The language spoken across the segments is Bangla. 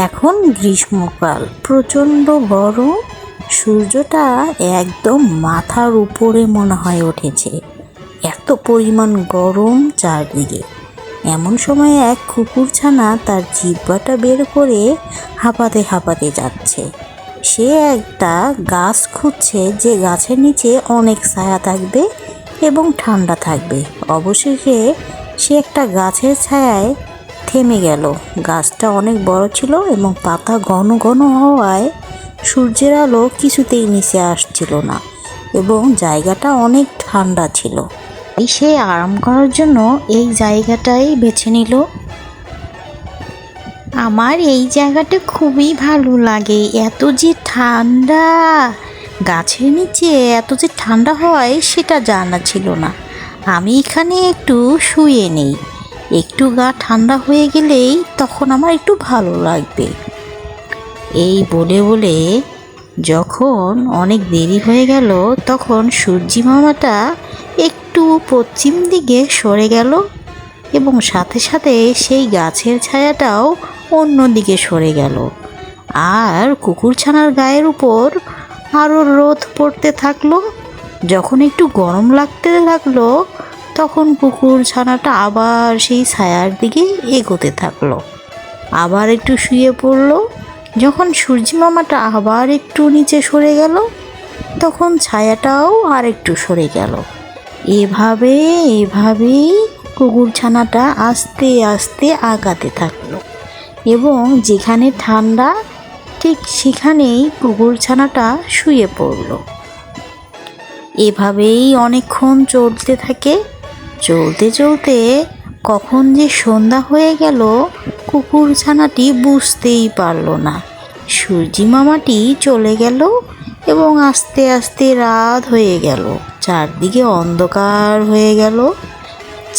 এখন গ্রীষ্মকাল, প্রচণ্ড গরম। সূর্যটা একদম মাথার উপরে মনে হয় উঠেছে, এত পরিমাণ গরম চারদিকে। এমন সময় এক কুকুরছানা তার জিহ্বাটা বের করে হাঁপাতে হাঁপাতে যাচ্ছে। সে একটা গাছ খুঁজছে যে গাছের নিচে অনেক ছায়া থাকবে এবং ঠান্ডা থাকবে। অবশেষে সে একটা গাছের ছায়ায় থেমে গেল। গাছটা অনেক বড় ছিল এবং পাতা ঘন ঘন হওয়ায় সূর্যের আলো কিছুতেই নিচে আসছিল না এবং জায়গাটা অনেক ঠান্ডা ছিল। সে আরাম করার জন্য এই জায়গাটাই বেছে নিল। আমার এই জায়গাটা খুবই ভালো লাগে, এত যে ঠান্ডা। গাছের নিচে এত যে ঠান্ডা হয় সেটা জানা ছিল না। আমি এখানে একটু শুয়ে নেই, একটু গা ঠান্ডা হয়ে গেলেই তখন আমার একটু ভালো লাগবে। এই বলে বলে যখন অনেক দেরি হয়ে গেল, তখন সূর্যি মামাটা একটু পশ্চিম দিকে সরে গেল এবং সাথে সাথে সেই গাছের ছায়াটাও অন্য দিকে সরে গেল। আর কুকুরছানার গায়ের উপর আরও রোদ পড়তে থাকলো। যখন একটু গরম লাগতে লাগলো, তখন কুকুরছানাটা আবার সেই ছায়ার দিকে এগোতে থাকলো। আবার একটু শুয়ে পড়লো। যখন সূর্যি মামাটা আবার একটু নিচে সরে গেল, তখন ছায়াটাও আর একটু সরে গেল। এভাবেই কুকুরছানাটা আস্তে আস্তে আগাতে থাকলো এবং যেখানে ঠান্ডা ঠিক সেখানেই কুকুরছানাটা শুয়ে পড়ল। এভাবেই অনেকক্ষণ চলতে থাকে। চলতে চলতে কখন যে সন্ধ্যা হয়ে গেল কুকুরছানাটি বুঝতেই পারল না। সূর্যি মামাটি চলে গেল এবং আস্তে আস্তে রাত হয়ে গেল। চারদিকে অন্ধকার হয়ে গেল।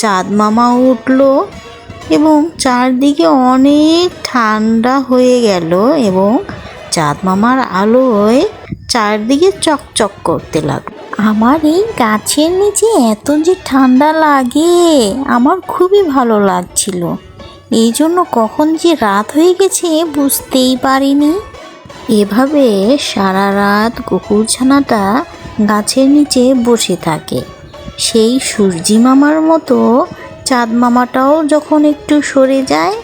চাঁদ মামা উঠল এবং চারদিকে অনেক ঠান্ডা হয়ে গেল এবং চাঁদ মামার আলোয় চারদিকে চকচক করতে লাগলো। আমার এই গাছের নিচে এত যে ঠান্ডা লাগে, আমার খুবই ভালো লাগছিল। এই জন্য কখন যে রাত হয়ে গেছে বুঝতেই পারিনি। এভাবে সারা রাত কুকুরছানাটা গাছের নিচে বসে থাকে। সেই সূর্যি মামার মতো চাঁদ মামাটাও যখন একটু সরে যায়,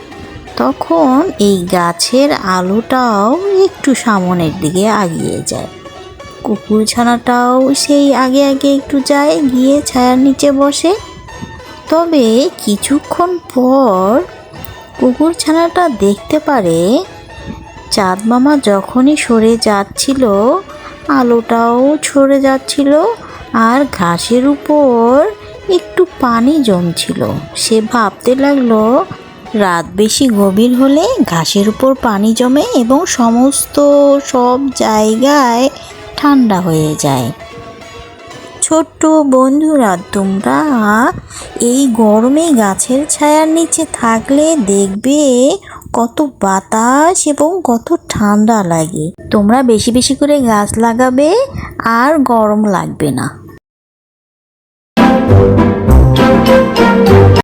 তখন এই গাছের আলোটাও একটু সামনের দিকে আগিয়ে যায়। কুকুরছানাটাও সেই আগে আগে একটু যায়, গিয়ে ছায়ার নিচে বসে। তবে কিছুক্ষণ পর কুকুরছানাটা দেখতে পারে চাঁদ মামা যখনই সরে যাচ্ছিল, আলোটাও সরে যাচ্ছিল আর ঘাসের উপর একটু পানি জমছিল। সে ভাবতে লাগলো, রাত বেশি গভীর হলে ঘাসের উপর পানি জমে এবং সব জায়গায় ঠান্ডা হয়ে যায়। ছোট্ট বন্ধুরা, তোমরা এই গরমে গাছের ছায়ার নিচে থাকলে দেখবে কত বাতাস এবং কত ঠান্ডা লাগে। তোমরা বেশি বেশি করে গাছ লাগাবে আর গরম লাগবে না।